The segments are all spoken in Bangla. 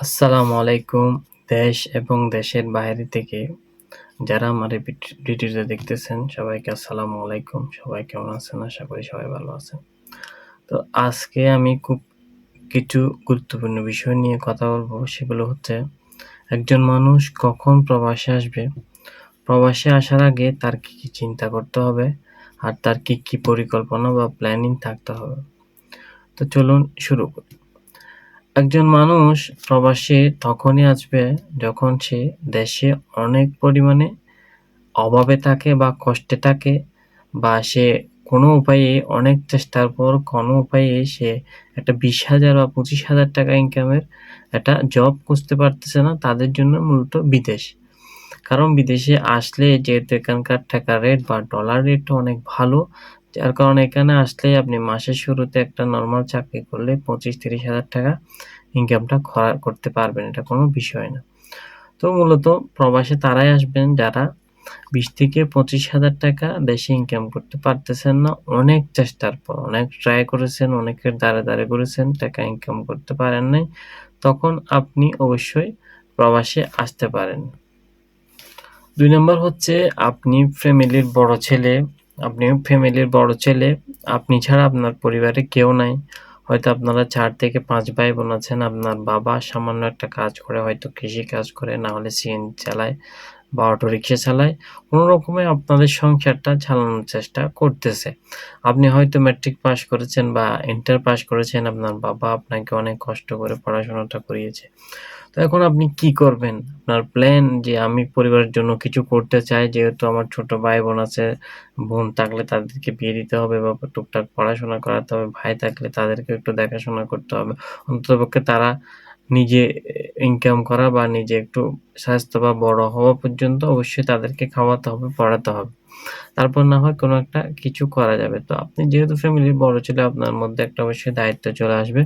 আসসালামু আলাইকুম। দেশ এবং দেশের বাইরে থেকে যারা আমার এই ভিডিওটা দেখতেছেন সবাইকে আসসালামু আলাইকুম। সবাই কেমন আছেন? আশা করি সবাই ভালো আছেন। তো আজকে আমি খুব কিছু গুরুত্বপূর্ণ বিষয় নিয়ে কথা বলবো। সেগুলো হচ্ছে একজন মানুষ কখন প্রবাসে আসবে, প্রবাসে আসার আগে তার কি চিন্তা করতে হবে, আর তার কি পরিকল্পনা বা প্ল্যানিং থাকতে হবে। তো চলুন শুরু করি। একজন মানুষ প্রবাসে তখনই আসবে যখন সে দেশে অনেক পরিমাণে অভাবে থাকে বা কষ্টে থাকে, বা সে কোনো উপায়ে অনেক চেষ্টার পর কোনো উপায়ে সে একটা 20,000 বা 25,000 টাকা ইনকামের একটা জব খুঁজতে পারতেছে না। তাদের জন্য মূলত বিদেশ। কারণ বিদেশে আসলে যেহেতু এখানকার টাকার রেট বা ডলার রেটটা অনেক ভালো, যার কারণে এখানে আসলে আপনি মাসের শুরুতে একটা নরমাল চাকরি করলে 25-30 হাজার টাকা ইনকামটা করতে পারবেন। এটা কোনো বিষয় না। তো মূলত প্রবাসে তারাই আসবেন যারা 20,000-25,000 টাকা দেশে ইনকাম করতে পারতেছেন না। অনেক চেষ্টার পর, অনেক ট্রাই করেছেন, অনেকের দ্বারে ঘুরেছেন, টাকা ইনকাম করতে পারেন নাই। তখন আপনি অবশ্যই প্রবাসে আসতে পারেন। ২ নাম্বার হচ্ছে আপনি ফ্যামিলির বড় ছেলে, আপনি ছাড়া আপনার পরিবারে কেউ নাই। হয়তো আপনারা ৪ থেকে ৫ ভাই-বোন আছেন। আপনার বাবা সামান্য একটা কাজ করে, হয়তো কৃষিকাজ করে, না হলে সিএনজি চালায় বা অটোরিকশা চালায়। কোনো রকমে আপনাদের সংসারটা চালানোর চেষ্টা করতেছে। আপনি হয়তো ম্যাট্রিক পাস করেছেন বা ইন্টার পাস করেছেন, আপনার বাবা আপনাকে অনেক কষ্ট করে পড়াশোনাটা করিয়েছে। তো এখন আপনি কি করবেন? আপনার প্ল্যান যে আমি পরিবারের জন্য কিছু করতে চাই, যেহেতু আমার ছোট ভাই-বোন আছে, বোন থাকলে তাদেরকে বিয়ে দিতে হবে বা টুকটাক পড়াশোনা করাতে হবে, ভাই থাকলে তাদেরকে একটু দেখাশোনা করতে হবে। অন্ততপক্ষে তারা নিজে ইনকাম করা বা নিজে একটু স্বাস্থ্য বা বড় হওয়া পর্যন্ত অবশ্যই তাদেরকে খাওয়াতে হবে, পড়াতে হবে। তারপর না হয় কোনো একটা কিছু করা যাবে। তো আপনি যেহেতু ফ্যামিলির বড় ছেলে, আপনার মধ্যে একটা অবশ্যই দায়িত্ব চলে আসবে।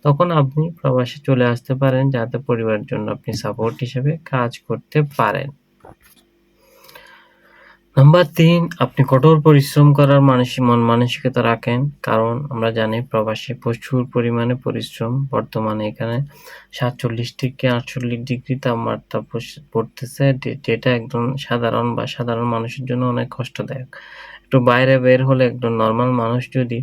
তখন আপনি প্রবাসে চলে আসতে পারেন, যাতে পরিবারের জন্য আপনি সাপোর্ট হিসেবে কাজ করতে পারেন। নাম্বার ৩, আপনি কঠোর পরিশ্রম করার মন মানসিকতা রাখেন। কারণ আমরা জানি প্রবাসে প্রচুর পরিমাণে পরিশ্রম। বর্তমানে এখানে ৪৭ থেকে ৪৮ ডিগ্রি তাপমাত্রা পড়তেছে। যেটা একদম সাধারণ মানুষের জন্য অনেক কষ্টদায়ক। একটু বাইরে বের হলে একজন নরমাল মানুষ যদি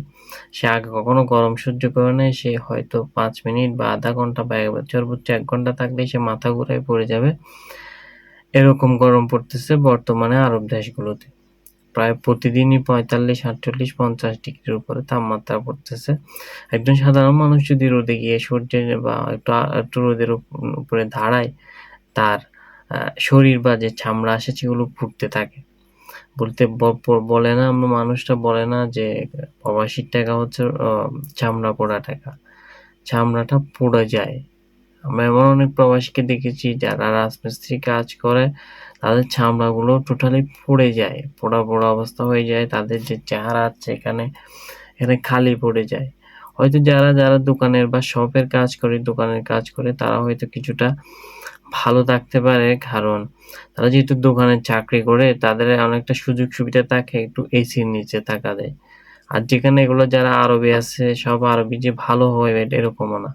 সে আগে কখনো গরম সহ্য করে নাই, সে হয়তো ৫ মিনিট বা ০.৫ ঘন্টা বা সর্বোচ্চ ১ ঘন্টা থাকলেই সে মাথা ঘুরায় পড়ে যাবে। এরকম গরম পড়তেছে বর্তমানে আরব দেশগুলোতে। প্রায় প্রতিদিনই ৪৫, ৪৮, ৫০ ডিগ্রির উপরে তাপমাত্রা পড়তেছে। একজন সাধারণ মানুষ যদি রোদে গিয়ে সূর্যের বা একটু রোদের উপরে দাঁড়ায়, তার আ শরীর বা যে চামড়া আছে সেগুলো পুড়তে থাকে। বলতে ব ব বলে না, মানুষরা বলে না যে প্রবাসীর টাকা হচ্ছে চামড়া পোড়া টাকা। চামড়াটা পুড়ে যায়। আমরা এমন অনেক প্রবাসীকে দেখেছি যারা রাজমিস্ত্রি কাজ করে, তাদের চামড়াগুলো টোটালি পুড়ে যায়। পোড়া অবস্থা হয়ে যায়। তাদের যে চেহারা আছে এখানে খালি পড়ে যায়। হয়তো যারা দোকানের বা শপের কাজ করে, দোকানের কাজ করে, তারা হয়তো কিছুটা ভালো থাকতে পারে। কারণ তারা যেহেতু দোকানে চাকরি করে, তাদের অনেকটা সুযোগ সুবিধা থাকে, একটু এসির নিচে থাকা যায়। আর যেখানে এগুলো যারা আরবি আছে, সব আরবি যে ভালো হয় এরকমও না।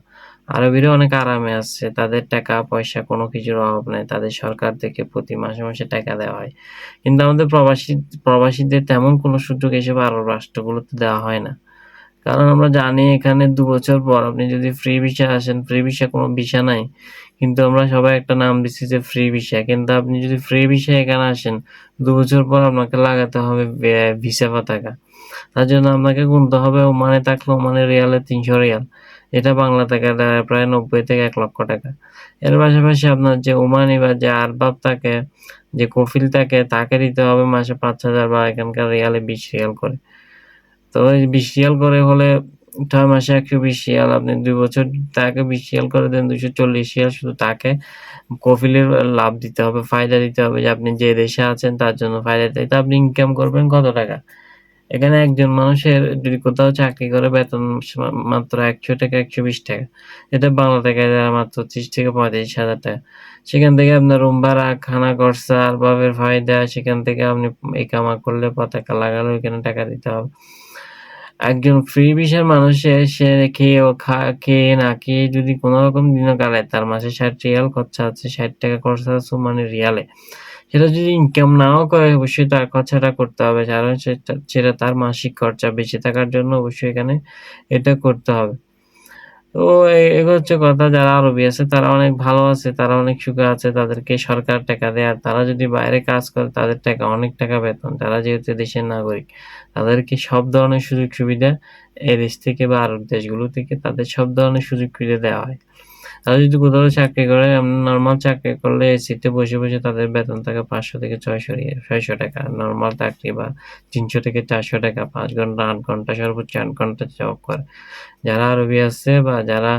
আরবিরা অনেক আরামে আছে। তাদের টাকা-পয়সা কোনো কিছুর অভাব নাই। তাদের সরকার থেকে প্রতি মাসে টাকা দেওয়া হয়। কিন্তু আমাদের প্রবাসীদের তেমন কোনো সুযোগ এসব আরব রাষ্ট্রগুলোতে দেওয়া হয় না। কারণ আমরা জানি এখানে ২ বছর পর আপনি যদি ফ্রি ভিসায় আসেন, ফ্রি ভিসা কোনো ভিসা নাই। কিন্তু আমরা সবাই একটা নাম দিচ্ছি যে ফ্রি ভিসা। কিন্তু আপনি যদি ফ্রি ভিসায় এখানে আসেন, ২ বছর পর আপনাকে লাগাতে হবে ভিসা পতাকা। তার জন্য আপনাকে গুনতে হবে ওমানে থাকলে ওমানের রিয়ালে ৩০০ রিয়াল। এটা বাংলা টাকায় দাঁড়ায় প্রায় ৯০ থেকে ৳১,০০,০০০ টাকা। এর পাশাপাশি আপনার যে ওমানি বা যে আরবাব থাকে, যে কফিল থাকে, তাকে দিতে হবে মাসে ৫,০০০ বা এখানকার রিয়ালে ২০ রিয়াল করে। তো এই ২০ রিয়াল করে হলে ৬ মাসে ১২০ রিয়াল। আপনি ২ বছর তাকে ২০ রিয়াল করে দেন, ২৪০ রিয়াল শুধু তাকে কফিলের লাভ দিতে হবে, ফায়দা দিতে হবে যে আপনি যে দেশে আছেন তার জন্য ফায়দা দিতে হবে। তো আপনি ইনকাম করবেন কত টাকা? এখানে একজন মানুষের যদি কোথাও চাকরি করে বেতন মাত্র ৳১০০ ৳১২০ এটা বাংলা টাকায় মাত্র ৩০ থেকে ৳৩৫,০০০ সেখান থেকে আপনার রুম ভাড়া, খানা খরচা, আরবাবের ফায়দা, সেখান থেকে আপনি ইকামা করলে পতাকা লাগালে ওইখানে টাকা দিতে হবে। একজন ফ্রি ভিসার মানুষের সে খেয়ে না খেয়ে যদি কোনরকম দিনও কাটায়, তার মাসে ৳৬০ খরচা আছে, ৳৬০ খরচা আছে মানে রিয়ালে। সেটা যদি ইনকাম নাও করে অবশ্যই তার খরচাটা করতে হবে। কারণ সেটা তার মাসিক খরচা। বেঁচে থাকার জন্য অবশ্যই এখানে এটা করতে হবে। তো এগুলো হচ্ছে কথা। যারা আরবি আছে তারা অনেক ভালো আছে, তারা অনেক সুখে আছে। তাদেরকে সরকার টাকা দেয়। আর তারা যদি বাইরে কাজ করে তাদের টাকা অনেক টাকা বেতন। তারা যেহেতু দেশের নাগরিক, তাদেরকে সব ধরনের সুযোগ সুবিধা এই দেশ থেকে বা আরব দেশগুলো থেকে তাদের সব ধরনের সুযোগ সুবিধা দেওয়া হয়। তারা যদি কোথাও চাকরি করে, নরমাল চাকরি করলে এসিতে বসে, বসে তাদের বেতন থাকে ৳৫০০ থেকে ৳৬০০ নরমাল চাকরি বা ৳৩০০ থেকে ৳৪০০ ৫ ঘন্টা, ৮ ঘন্টা, সর্বোচ্চ ৮ ঘন্টা জব করে। যারা আরবি আছে বা যারা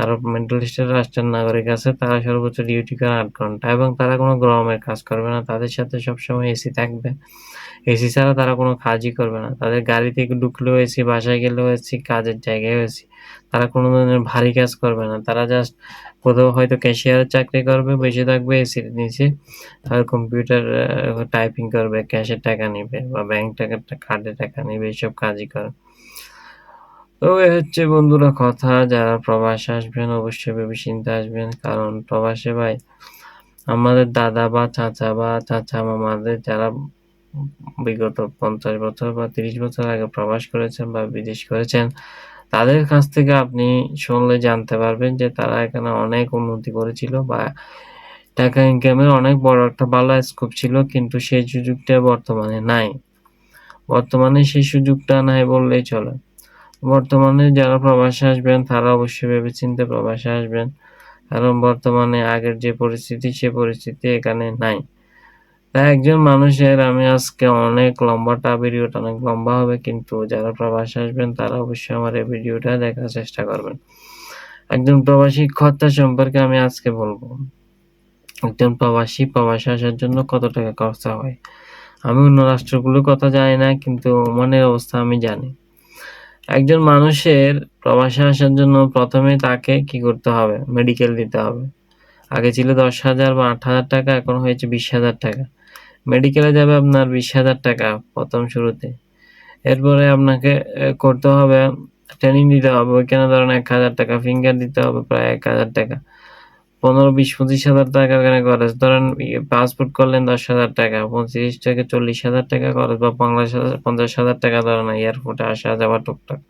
আরব মিডল ইস্টের রাষ্ট্রের নাগরিক আছে তারা সর্বোচ্চ ডিউটি করে ৮ ঘন্টা এবং তারা কোনো গরমের কাজ করবে না। তাদের সাথে সবসময় এসি থাকবে। এসি ছাড়া তারা কোনো কাজই করবে না। তাদের গাড়িতে ঢুকলেও এসি, বাসায় গেলেও এসি, কাজের জায়গায়ও এসি। তারা কোনো ধরনের ভারী কাজ করবে না। তারা জাস্ট কোথাও হয়তো ক্যাশিয়ারের চাকরি করবে, বসে থাকবে এসির নিচে। আর কম্পিউটার টাইপিং করবে, ক্যাশের টাকা নিবে বা ব্যাংক টাকার কার্ডে টাকা নিবে, এসব কাজই করে। তো এই হচ্ছে বন্ধুরা কথা। যারা প্রবাসে আসবেন অবশ্যই ভেবেচিন্তে আসবেন। কারণ প্রবাসে ভাই আমাদের দাদা বা চাচা বা চাচা মামাদের যারা বিগত ৫০ বছর বা ৩০ বছর আগে প্রবাস করেছেন বা বিদেশ করেছেন, তাদের কাছ থেকে আপনি শুনলে জানতে পারবেন যে তারা এখানে অনেক উন্নতি করেছিল বা টাকা ইনকামের অনেক বড় একটা ভালো স্কোপ ছিল কিন্তু সেই সুযোগটা বর্তমানে নাই। বর্তমানে সেই সুযোগটা নাই বললেই চলে। বর্তমানে যারা প্রবাসে আসবেন তারা অবশ্যই ভেবেচিন্তে প্রবাসে আসবেন। কারণ বর্তমানে আগের যে পরিস্থিতি সে পরিস্থিতি এখানে নাই। তাই একজন মানুষের আমি আজকে অনেক লম্বাটা ভিডিওটা অনেক লম্বা হবে কিন্তু যারা প্রবাসে আসবেন তারা অবশ্যই আমার এই ভিডিওটা দেখার চেষ্টা করবেন। একজন প্রবাসী খরচা সম্পর্কে আমি আজকে বলবো। একজন প্রবাসী প্রবাসে আসার জন্য কত টাকা খরচা হয়। আমি অন্য রাষ্ট্রগুলোর কথা জানি না কিন্তু ওমানের অবস্থা আমি জানি। একজন মানুষের প্রবাসে আসার জন্য প্রথমেই তাকে কি করতে হবে? মেডিকেল দিতে হবে। আগে ছিল ১০,০০০ বা ৮,০০০ এখন হয়েছে ২০,০০০ মেডিকেলে যাবে আপনার ২০,০০০ প্রথম শুরুতে। এরপরে আপনাকে করতে হবে ট্রেনিং দিতে হবে। ওইখানে ধরেন ১,০০০ ফিঙ্গার দিতে হবে প্রায় ১,০০০ ১৫, ২০, ২৫,০০০ ওখানে খরচ। ধরেন পাসপোর্ট করলেন ১০,০০০ ২৫ থেকে ৪০,০০০ খরচ বা ৫০,০০০ ধরেন এয়ারপোর্টে আসা যাওয়া টুকটাক।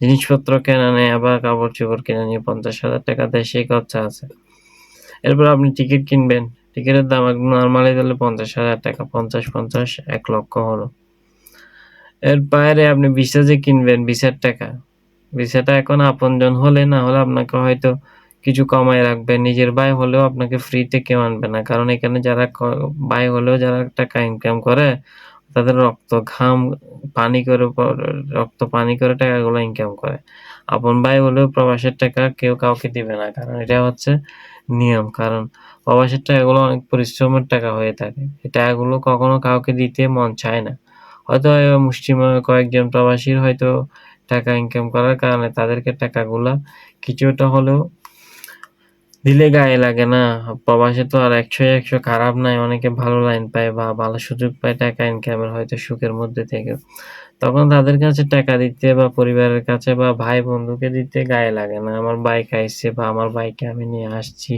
জিনিসপত্র কেনা নেয়া বা কাপড়-চোপড় কিনে নিয়ে ৫০,০০০ দেশেই খরচা আছে। এরপর আপনি টিকিট কিনবেন। টিকিটের দাম নরমালি ধরলে ৳৫০,০০০ ৫০, ১,০০,০০০ হলো। এর বাইরে আপনি ভিসা যে কিনবেন, ভিসার টাকা। ভিসাটা এখন আপনজন হলে না হলে আপনাকে হয়তো কিছু কমায় রাখবে। নিজের ভাই হলেও আপনাকে ফ্রিতে কেউ আনবে না। কারণ এখানে যারা ভাই হলেও যারা টাকা ইনকাম করে, তাদের রক্ত, ঘাম পানি করে রক্ত পানি করে টাকাগুলো ইনকাম করে। আপন ভাই হলেও প্রবাসের টাকা কেউ কাউকে দিবে না। কারণ এটা হচ্ছে নিয়ম। কারণ প্রবাসের টাকাগুলো অনেক পরিশ্রমের টাকা হয়ে থাকে। এই টাকাগুলো কখনো কাউকে দিতে মন চায় না। হয়তো মুষ্টিমেয় কয়েকজন প্রবাসীর হয়তো টাকা ইনকাম করার কারণে তাদেরকে টাকাগুলা কিছুটা হলেও দিলে গায়ে লাগে না। প্রবাসে তো আর ১০০ খারাপ নাই। অনেকে ভালো লাইন পায় বা ভালো সুযোগ পায় টাকা ইনকামের হয়তো সুখের মধ্যে থেকে। তখন তাদের কাছে টাকা দিতে বা পরিবারের কাছে বা ভাই-বন্ধুকে দিতে গায়ে লাগে না। আমার ভাই খাইছে বা আমার ভাইকে আমি নিয়ে আসছি।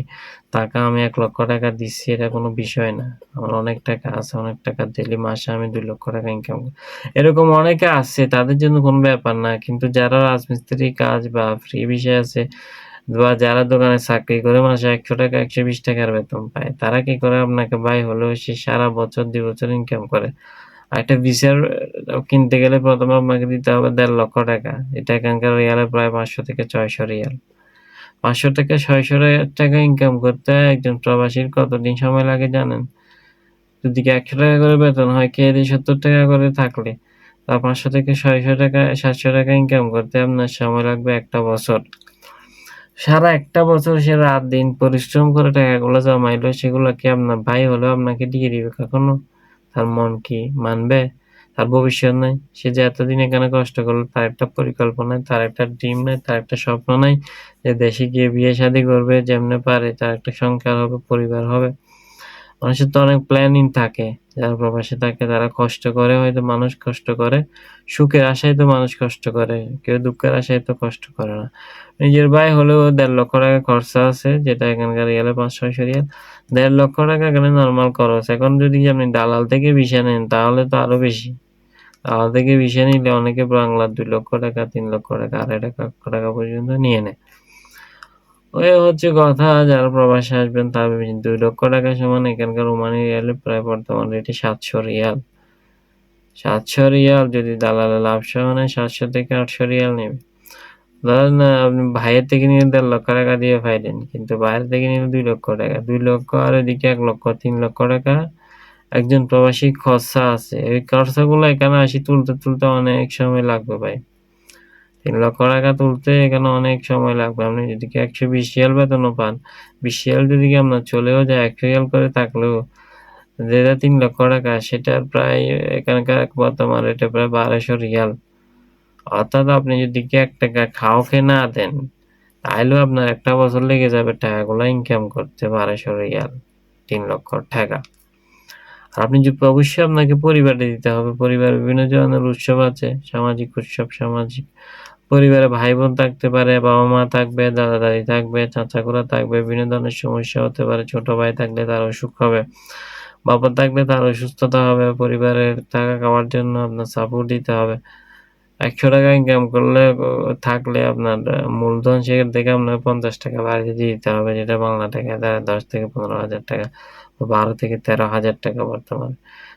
তাকে আমি ৳১,০০,০০০ দিচ্ছি এটা কোনো বিষয় না। আমার অনেক টাকা আছে, অনেক টাকা ডেইলি মাসে আমি ৳২,০০,০০০ ইনকাম করি। এরকম অনেকে আছে তাদের জন্য কোনো ব্যাপার না। কিন্তু যারা রাজমিস্ত্রির কাজ বা ফ্রি ভিসায় আছে বা যারা দোকানে চাকরি করে মাসে ৳১০০, ৳১২০ বেতন পায়, তারা কি করে আপনাকে ভাই হলেও সে সারা বছর ২ বছর ইনকাম করে। আরেকটা ভিসার কিনতে গেলে প্রথমে আপনাকে দিতে হবে ৳১,৫০,০০০ এটা এখানকার রিয়ালে প্রায় ৳৫০০ থেকে ৳৬০০ ৳৫০০ থেকে ৳৬০০ ইনকাম করতে একজন প্রবাসীর কতদিন সময় লাগে জানেন? যদি ৳১০০ করে বেতন হয়, খেয়ে দিয়ে ৳৭০ করে থাকলে তার ৳৫০০ থেকে ৳৬০০ ৳৭০০ ইনকাম করতে আপনার সময় লাগবে ১ টা বছর। সারা একটা বছর সে রাত-দিন পরিশ্রম করে টাকাগুলো জমাইলো, সেগুলো কি আপনার ভাই হলেও আপনাকে দিয়ে দিবে কখনো? তার মন কি মানবে? তার ভবিষ্যৎ নাই। সে যে এতদিন এখানে কষ্ট করলো, তার একটা পরিকল্পনা নাই, তার একটা ড্রিম নাই, তার একটা স্বপ্ন নাই যে দেশে গিয়ে বিয়ে-শাদী করবে যেমনে পারে, তার একটা সংসার হবে, পরিবার হবে। মানুষের তো অনেক প্ল্যানিং থাকে যারা প্রবাসে থাকে তারা কষ্ট করে, হয়তো মানুষ কষ্ট করে। সুখের আশায় তো মানুষ কষ্ট করে। কেউ দুঃখের আশায় তো কষ্ট করে না। নিজের ভাই হলেও ১.৫ লক্ষ টাকা খরচা আছে, যেটা এখানকার রিয়ালে ৫০০-৬০০ রিয়াল। ১.৫ লক্ষ টাকা এখানে নরমাল খরচ। এখন যদি আপনি দালাল থেকে ভিসা নেন তাহলে তো আরো বেশি। দালাল থেকে ভিসা নিলে অনেকে বাংলার ২ লক্ষ টাকা, ৩ লক্ষ টাকা, ২.৫ লক্ষ টাকা পর্যন্ত নিয়ে নেয়। ওই হচ্ছে কথা, যারা প্রবাসে আসবেন তার ২ লক্ষ টাকা সমান এখানকার ওমানি রিয়ালে প্রায় বর্তমান রেটে ৭০০ রিয়াল। ৭০০ রিয়াল যদি দালালে লাভ সহ নেয় ৭০০ থেকে ৮০০ রিয়াল নেবে। ধরেন আপনি ভাইয়ের থেকে নিলে ১.৫ লক্ষ টাকা দিয়ে পাইলেন, কিন্তু বাইরে থেকে নিলে ২ লক্ষ টাকা। ২ লক্ষ আর এদিকে ১ লক্ষ, ৩ লক্ষ টাকা একজন প্রবাসী খরচা আছে। এই খরচাগুলো এখানে আসি তুলতে অনেক সময় লাগবে ভাই। ৩ লক্ষ টাকা তুলতে এখানে অনেক সময় লাগবে। আপনি যদি ১২০ রিয়াল বেতনও পান, ২০ রিয়াল যদি আপনার চলেও যায়, ১ রিয়াল করে থাকলেও যেটা ৩ লক্ষ টাকা সেটার প্রায় এখানকার বর্তমান রেটে প্রায় ১২০০ রিয়াল। অর্থাৎ আপনি যদি ৳১ খাওকে না দেন, তাহলেও আপনার ১ বছর লেগে যাবে টাকাগুলা ইনকাম করতে ১২০০ রিয়াল, ৩ লক্ষ টাকা। আর আপনি অবশ্যই আপনাকে পরিবারে দিতে হবে। পরিবারে বিভিন্ন ধরনের উৎসব আছে, সামাজিক উৎসব, পরিবারে ভাই-বোন থাকতে পারে, বাবা-মা থাকবে, দাদা-দাদি থাকবে, চাচা-খুড়া থাকবে, বিভিন্ন ধরনের সমস্যা হতে পারে। ছোট ভাই থাকলে তার অসুখ হবে, বাবা থাকলে তার অসুস্থতা হবে। পরিবারের থাকা খাওয়ার জন্য আপনার সাপোর্ট দিতে হবে। ৳১০০ ইনকাম করলে থাকলে আপনার মূলধন সেখান থেকে আপনার ৳৫০ বাড়িয়ে দিয়ে দিতে হবে, যেটা বাংলা টাকায় দাঁড়ায় ১০ থেকে ৳১৫,০০০ বা ১২ থেকে ৳১৩,০০০ বর্তমানে।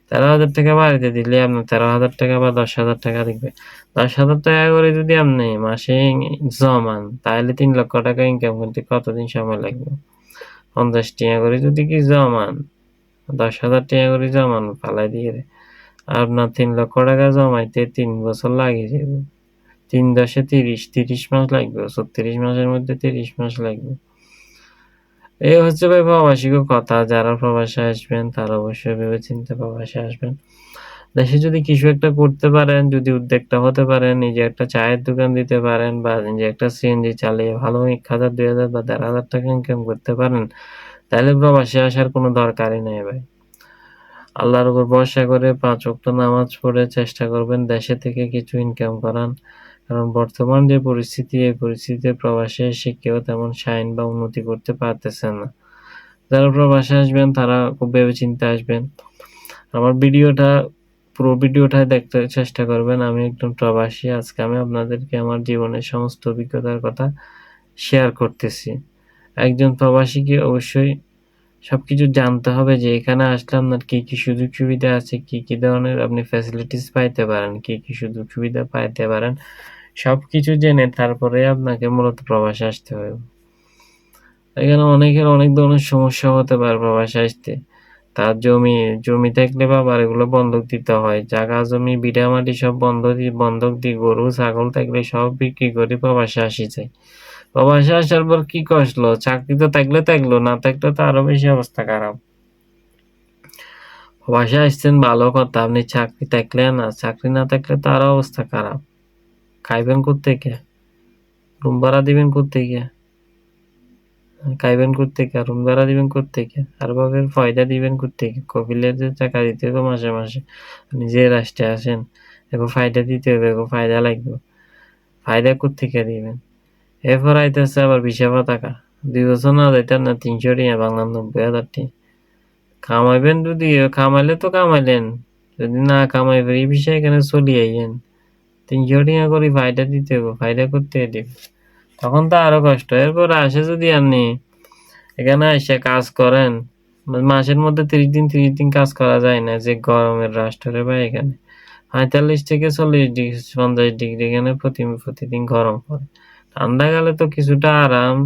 ৳১৩,০০০ বাড়িতে দিলে আপনার ৳১৩,০০০ বা ৳১০,০০০ দিবে। ৳১০,০০০ করে যদি আপনি মাসে জমান, তাহলে ৳৩ লক্ষ ইনকাম করতে কতদিন সময় লাগবে? ৳৫০ করে যদি জমান, ৳১০,০০০ করে জমান ফালাই দিয়ে আপনার ৳৩ লক্ষ জমাইতে ৩ বছর লাগে যাবে। ৩ ১০ ৩০, ৩০ মাস লাগবে। ৩৬ মাসের মধ্যে ৩০ মাস লাগবে। এই হচ্ছে ভাই প্রবাসীর কথা। যারা প্রবাসে আসবেন তারা অবশ্যই ভেবেচিন্তে প্রবাসে আসবেন। দেশে যদি কিছু একটা করতে পারেন, যদি উদ্যোক্তা হতে পারেন, নিজে একটা চায়ের দোকান দিতে পারেন বা নিজে একটা সিএনজি চালিয়ে ভালো ১,০০০, ২,০০০ বা ৳১,৫০০ ইনকাম করতে পারেন, তাহলে প্রবাসে আসার কোনো দরকারই নেই ভাই। আল্লাহর উপর ভরসা করে ৫ ওয়াক্ত নামাজ পড়ে চেষ্টা করবেন দেশে থেকে কিছু ইনকাম করার। কারণ বর্তমান যে পরিস্থিতি, এই পরিস্থিতিতে প্রবাসে এসে কেউ তেমন শাইন বা উন্নতি করতে পারতেছে না। যারা প্রবাসে আসবেন তারা খুব ভেবেচিন্তে আসবেন। আমার পুরো ভিডিওটা দেখতে চেষ্টা করবেন। আমি একজন প্রবাসী। আজকে আমি আপনাদেরকে আমার জীবনের সমস্ত অভিজ্ঞতার কথা শেয়ার করতেছি। একজন প্রবাসীকে অবশ্যই সবকিছু জানতে হবে যে এখানে আসলে আপনার কি সুযোগ সুবিধা আছে, কি ধরনের আপনি ফ্যাসিলিটিস পাইতে পারেন, কি সুযোগ সুবিধা পাইতে পারেন। সবকিছু জেনে তারপরে আপনাকে মূলত প্রবাসে আসতে হবে। এখানে অনেকের অনেক ধরনের সমস্যা হতে পারে প্রবাসে আসতে। তার জমি থাকলে বাবার এগুলো বন্ধক দিতে হয়। জাগা জমি, ভিটা-মাটি সব বন্ধক দিয়ে গরু, ছাগল থাকলে সব বিক্রি করে প্রবাসে আসি যায়। প্রবাসে আসার পর কি কষলো? চাকরি তো থাকলো, না থাকলে তো আরো বেশি অবস্থা খারাপ। প্রবাসে আসছেন ভালো কথা, আপনি চাকরি থাকলে না, চাকরি না থাকলে তো আরো অবস্থা খারাপ। খাইবেন কোত্থেকে? রুম ভাড়া দিবেন কোত্থেকে? খাইবেন কোত্থেকে? রুম ভাড়া দিবেন কোত্থেকে? আর বাবার ফয়দা দিবেন কোত্থেকে? কফিলের যে টাকা দিতে হবে মাসে। আপনি যে রাষ্ট্রে আসেন, এগো ফায়দা দিতে হবে, এগো ফায়দা লাগবে। ফায়দা কোত্থেকে দিবেন? এরপর আইতেছে আবার ভিসা টাকা। ২ বছর না যাইতেন না ৩০০ টিয়া, বাংলার ৯০,০০০ টিয়া। কামাইবেন যদি, কামাইলে তো কামাইলেন। যদি না কামাইবেন এই বিষয়ে এখানে চলি আইয়েন। ৩০০ টিয়া করে ফায়দা দিতে হবে, ফায়দা কোত্থেকে দিবেন? তখন তো আরো কষ্ট। এরপর আসে যদি আপনি এখানে এসে কাজ করেন, মাসের মধ্যে ৩০ দিন কাজ করা যায় না, যে গরমের রাষ্ট্র রে ভাই এখানে। ৪৫ থেকে ৪০ ডিগ্রি, ৫০ ডিগ্রি এখানে প্রতিদিন গরম পড়ে। ঠান্ডাকালে তো কিছুটা আরাম,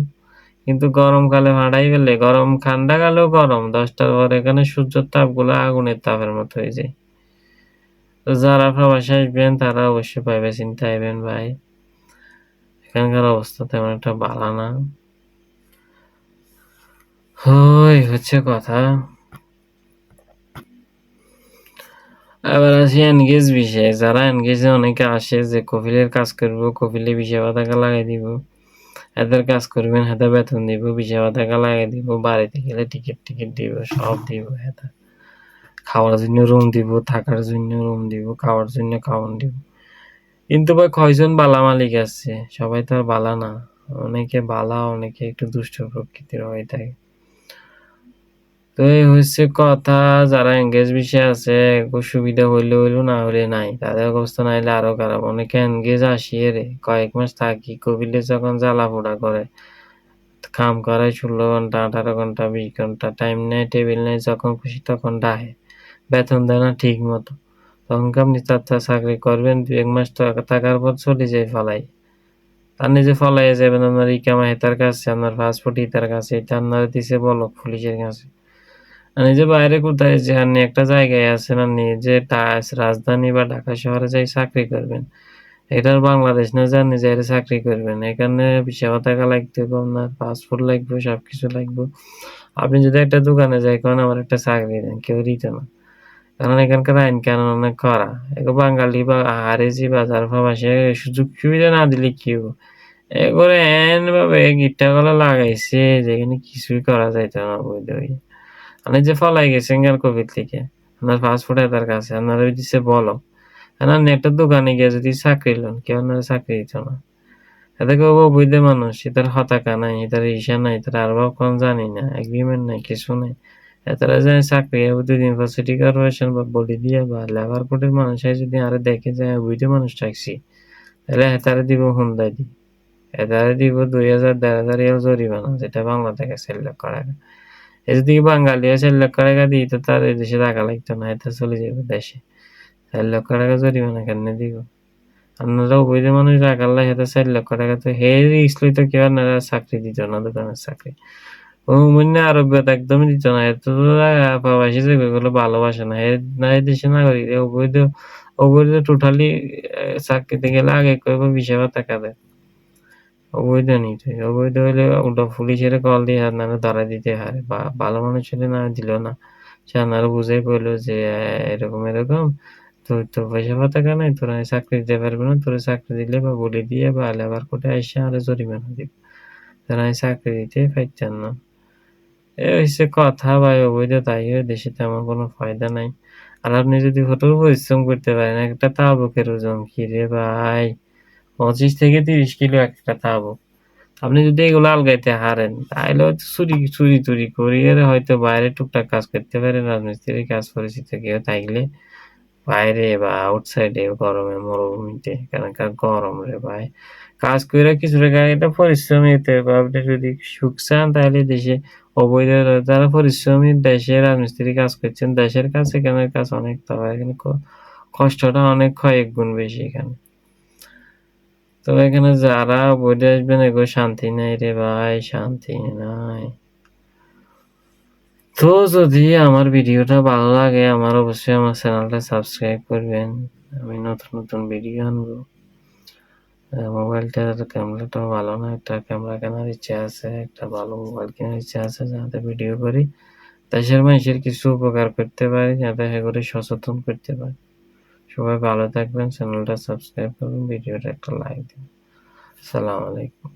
কিন্তু গরমকালে ফাটাই ফেলে। ঠান্ডাকালেও গরম। ১০টার পর এখানে সূর্যের তাপগুলো আগুনের তাপের মতো হয়ে যায়। তো যারা প্রবাসে আসবেন তারা অবশ্যই ভেবে চিন্তে আইবেন ভাই। এখানকার অবস্থা তেমন একটা ভালো না। ওই হচ্ছে কথা। আবার আসি এনগেজ বিষয়ে। যারা এনগেজে অনেকে আসে যে কফিলের কাজ করব, কফিলে ভিসা টাকা লাগাই দিব। এদের কাজ করবেন, হেতে বেতন দিব, ভিসা টাকা লাগাই দিব, বাড়িতে গেলে টিকিট দিব, সব দিব হেতা। খাওয়ার জন্য রুম দিব, থাকার জন্য রুম দিব, খাওয়ার জন্য খাওয়ান দিব। কিন্তু ভাই কয়জন বালা মালিক আছে? সবাই তো আর বালা না। অনেকে বালা, অনেকে একটু দুষ্ট প্রকৃতির হয়ে থাকে। তো এই হচ্ছে কথা, যারা এনগেজ বিষয়ে আছে, সুবিধা হইলে হইল, না হইলে নাই। তাদের অবস্থা নাইলে আরো খারাপ। অনেকে এনগেজ আসিয়ে রে কয়েক মাস থাকি, কবিলে যখন জ্বালাপোড়া করে, কাম করায় 16 ঘন্টা, 18 ঘন্টা, 20 ঘন্টা, টাইম নেই, টেবিল নেই, যখন খুশি তখন ডাহে। বেতন দেয় না ঠিক মতো। তখন আপনি তার চাকরি করবেন, 2-1 মাস থাকার পর চলে যায় ফালাই। তার নিজে ফলাইয়া যাবেন, আপনার ইকামা হেতার কাছে, আপনার পাসপোর্ট ইতার কাছে, এটা আপনার দিছে বলক পুলিশের কাছে। আর এই যে বাইরে কোথায় যে আপনি একটা জায়গায় আছেন, আপনি যে রাজধানী বা ঢাকা শহরে যাই চাকরি করবেন, এটার বাংলাদেশ না যে আপনি যাইরে চাকরি করবেন। এখানে ভিসা টাকা লাগবে, আপনার পাসপোর্ট লাগবে, সবকিছু লাগবে। আপনি যদি একটা দোকানে যাই কন আমার একটা চাকরি দেন, কেউ দিত না। কারণ এখানকার আইন কানুন অনেক কড়া। বাঙালি বা হারেজি বাজার প্রবাসী সুযোগ সুবিধা না দিলে কি হবো? এরপরে এহেন ভাবে গিট্টা গলা লাগাইছে যেখানে কিছুই করা যাইত না বৈধ হয়ে। আপনি যে ফলাই গেছেন গান কবির থেকে, আপনার পাসপোর্ট তার কাছে, আপনার দিচ্ছে বলো। আপনি একটা দোকানে গিয়ে যদি চাকরি লন, কেউ আপনার চাকরি দিত না। এতে কেউ অবৈধ মানুষ, এটার হতাকা নাই, এটার ইসা নাই, এটার আর কোন জানি না, এগ্রিমেন্ট নাই, কিছু নাই। এতারা যায় চাকরি 2 দিন পর সিটি কর্পোরেশন বা বলি দিয়ে বা লেবার কোর্টের মানুষ যদি আরে দেখে যায় অবৈধ মানুষ রাখছি, তাহলে এতারে দিব হুন্দাই দি। এতারে দিব 2000 1500 রিয়াল জরিমানা, যেটা বাংলা থেকে 4 লক্ষ টাকা। এ যদি বাঙালি 4 লক্ষ টাকা দিই তো তার এই দেশে টাকা লাগতো না, এটা চলে যাবে দেশে। 4 লক্ষ টাকা জরিমানা কেমনে দিব? আপনারা অবৈধ মানুষ রাখার লাই হাতে 4 লক্ষ টাকা, তো হে রিস্ক লইতো কেউ আপনারা চাকরি দিত না, দোকানের চাকরি। অন্য আরবিয়ত একদমই দিত না। এত প্রবাসী যেগুলো ভালোবাসে না, না এই দেশের নাগরিক অবৈধ টোটালি চাকরিতে গেলে আগে কইব ভিসা টাকা দেয়। অবৈধ নিতে অবৈধ হইলে উল্টা পুলিশের কল দিয়ে আপনারা ধরা দিতে হয়, বা ভালো মানুষ হলে না দিল না, সে আপনারা বুঝাই কইলো যে এরকম এরকম, তোর পয়সা টাকা নাই, তোরা চাকরি দিতে পারবে না, তোরা চাকরি দিলে বা বলে দিয়ে বা লেবার কোর্টে এসে আরো জরিমানা দিবে, তোরা চাকরি দিতে পারতেন না। এই হচ্ছে কথা ভাই, অবৈধ তাইও দেশে তেমন কোনো ফায়দা নাই। আর আপনি যদি কঠোর পরিশ্রম করতে পারেন, একটা তাবুকের ওজন কি রে ভাই, 25 থেকে 30 কিলো একটা তাবুক। আপনি যদি এগুলো আলগাইতে হারেন, তাহলে হয়তো চুরি টুরি করিয়ে হয়তো বাইরে টুকটাক কাজ করতে পারেন, রাজমিস্ত্রির কাজ পরিচিত কেউ থাকলে বাইরে বা আউটসাইডে গরমে মরুভূমিতে, এখানকার গরম রে ভাই। কাজ কইরা কিছু টাকা এটা পরিশ্রমী হতে হবে। আপনি যদি সুখ চান তাহলে দেশে অবৈধ যারা পরিশ্রমী দেশে রাজমিস্ত্রি কাজ করছেন, দেশের কাজ এখানের কাজ অনেক, তবে এখানে কষ্টটা অনেক কয়েক গুণ বেশি এখানে। তো এখানে যারা অবৈধ আসবেন এগো শান্তি নাই রে ভাই, শান্তি নাই। তো যদি আমার ভিডিওটা ভালো লাগে, আমার অবশ্যই আমার চ্যানেলটা সাবস্ক্রাইব করবেন। আমি নতুন নতুন ভিডিও আনবো। মোবাইলটার ক্যামেরাটাও ভালো না, একটা ক্যামেরা কেনার ইচ্ছা আছে, একটা ভালো মোবাইল কেনার ইচ্ছা আছে, যাতে ভিডিও করি দেশের মানুষের কিছু উপকার করতে পারি, যাতে সেগুলো সচেতন করতে পারি। সবাই ভালো থাকবেন, চ্যানেলটা সাবস্ক্রাইব করবেন, ভিডিওটা একটা লাইক দিন। আসসালামু আলাইকুম।